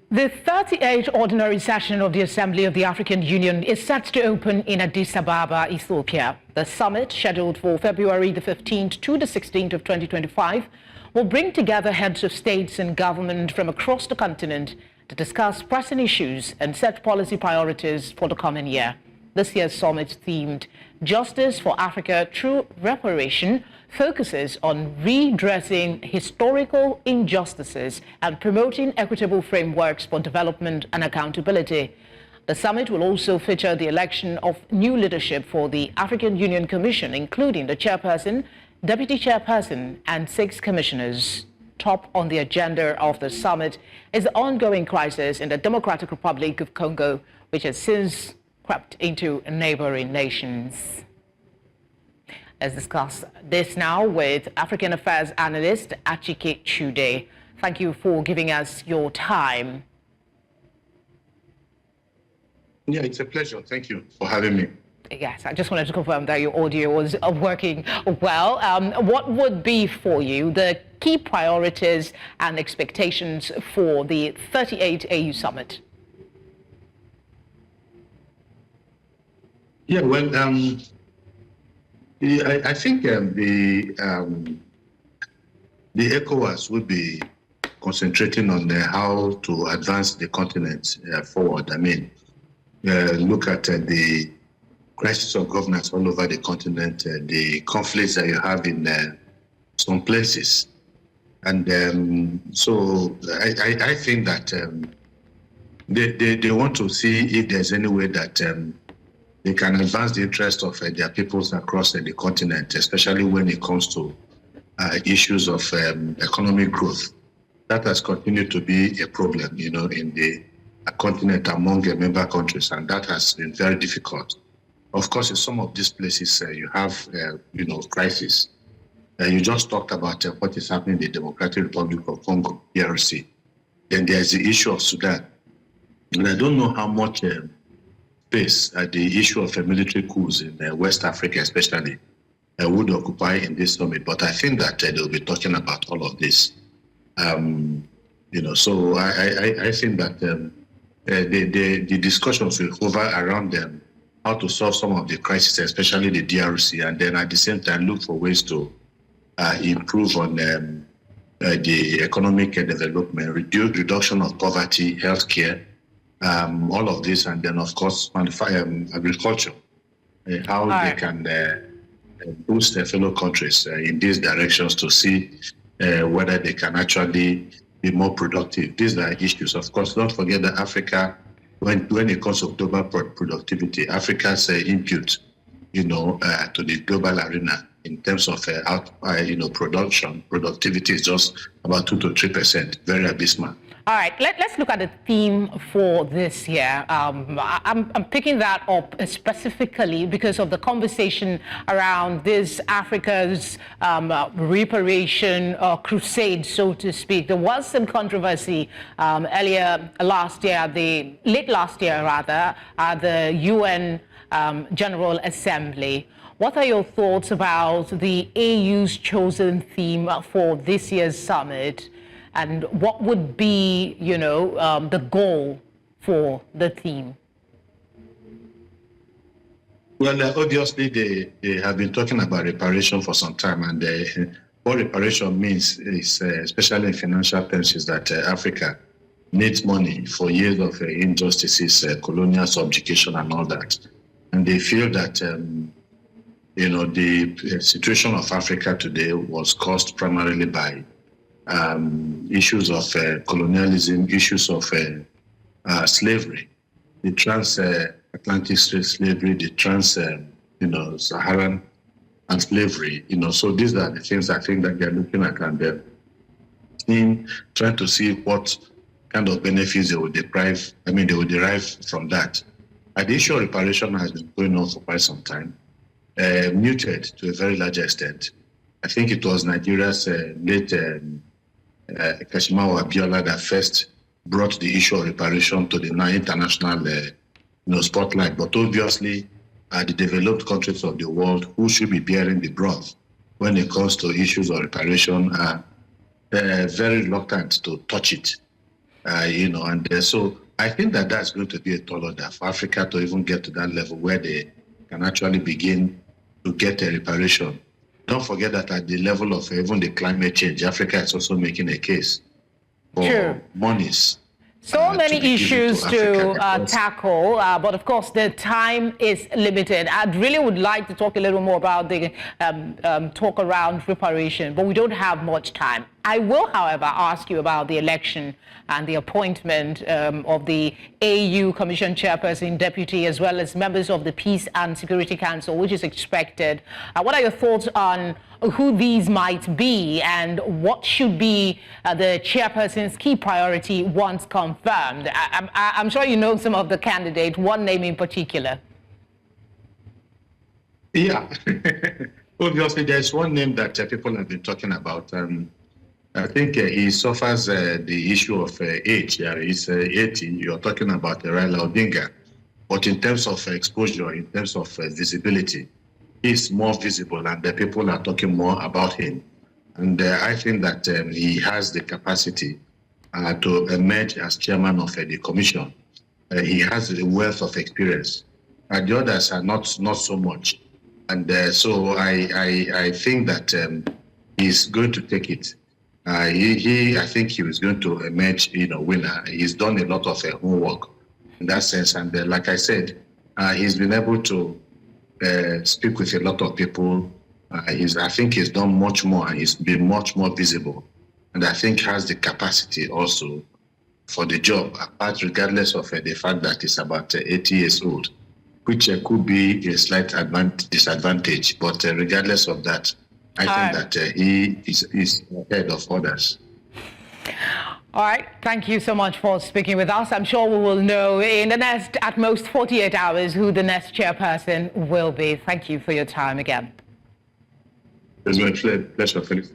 The 38th Ordinary Session of the Assembly of the African Union is set to open in Addis Ababa, Ethiopia. The summit, scheduled for February the 15th to the 16th of 2025, will bring together heads of states and government from across the continent to discuss pressing issues and set policy priorities for the coming year. This year's summit, themed Justice for Africa Through Reparation, focuses on redressing historical injustices and promoting equitable frameworks for development and accountability. The summit will also feature the election of new leadership for the African Union Commission, including the chairperson, deputy chairperson, and 6 commissioners. Top on the agenda of the summit is the ongoing crisis in the Democratic Republic of Congo, which has since crept into neighboring nations. Let's discuss this now with African Affairs analyst Achike Chude. Thank you for giving us your time. Yeah, it's a pleasure. Thank you for having me. Yes, I just wanted to confirm that your audio was working well. What would be for you the key priorities and expectations for the 38th AU Summit? Yeah, well, I think the ECOWAS would be concentrating on how to advance the continent forward. I mean, look at the crisis of governance all over the continent, the conflicts that you have in some places. And so I think that they want to see if there's any way that they can advance the interest of their peoples across the continent, especially when it comes to issues of economic growth. That has continued to be a problem, you know, in the continent among the member countries, and that has been very difficult. Of course, in some of these places, you have, crisis. You just talked about what is happening in the Democratic Republic of Congo, DRC. Then there's the issue of Sudan. And I don't know how much space the issue of military coups in West Africa, especially, would occupy in this summit. But I think that they'll be talking about all of this. So I think that the discussions will hover around them, how to solve some of the crises, especially the DRC, and then at the same time look for ways to improve on the economic development, reduction of poverty, healthcare, all of this, and then of course agriculture, how they can boost their fellow countries in these directions to see whether they can actually be more productive. These are issues. Of course, don't forget that Africa, when it comes to global productivity, Africa's input, to the global arena in terms of productivity is just about 2 to 3%, very abysmal. All right, let's look at the theme for this year. I'm picking that up specifically because of the conversation around this Africa's reparation crusade, so to speak. There was some controversy late last year, at the UN General Assembly. What are your thoughts about the AU's chosen theme for this year's summit? And what would be, the goal for the theme? Well, obviously, they have been talking about reparation for some time. And what reparation means is, especially in financial terms, is that Africa needs money for years of injustices, colonial subjugation and all that. And they feel that, the situation of Africa today was caused primarily by issues of colonialism, issues of slavery, the transatlantic slavery, the Saharan and slavery. So these are the things I think that they're looking at, and they're trying to see what kind of benefits they will derive from that. The issue of reparation has been going on for quite some time, muted to a very large extent. I think it was Nigeria's late Kashimawo Abiola that first brought the issue of reparation to the international spotlight. But obviously, the developed countries of the world who should be bearing the brunt when it comes to issues of reparation are very reluctant to touch it. So I think that that's going to be a tall order for Africa to even get to that level where they can actually begin to get a reparation. Don't forget that at the level of even the climate change, Africa is also making a case for monies. So many issues to tackle, but of course the time is limited. I really would like to talk a little more about the talk around reparation, but we don't have much time. I will, however, ask you about the election and the appointment of the AU Commission Chairperson, Deputy, as well as members of the Peace and Security Council, which is expected. What are your thoughts on who these might be and what should be the chairperson's key priority once confirmed? I'm sure you know some of the candidates, one name in particular. Yeah, obviously there's one name that people have been talking about. I think he suffers the issue of age. He's 80. You're talking about Raila Odinga. But in terms of exposure, in terms of visibility, he's more visible and the people are talking more about him. And I think that he has the capacity to emerge as chairman of the commission. He has the wealth of experience. The others are not so much. And so I think that he's going to take it. I think he was going to emerge, winner. He's done a lot of homework in that sense. And like I said, he's been able to speak with a lot of people. I think he's done much more and he's been much more visible. And I think has the capacity also for the job, apart regardless of the fact that he's about 80 years old, which could be a slight disadvantage. But regardless of that, I think that he is ahead of others. All right. Thank you so much for speaking with us. I'm sure we will know in the next, at most 48 hours, who the next chairperson will be. Thank you for your time again. It's my pleasure, Felix.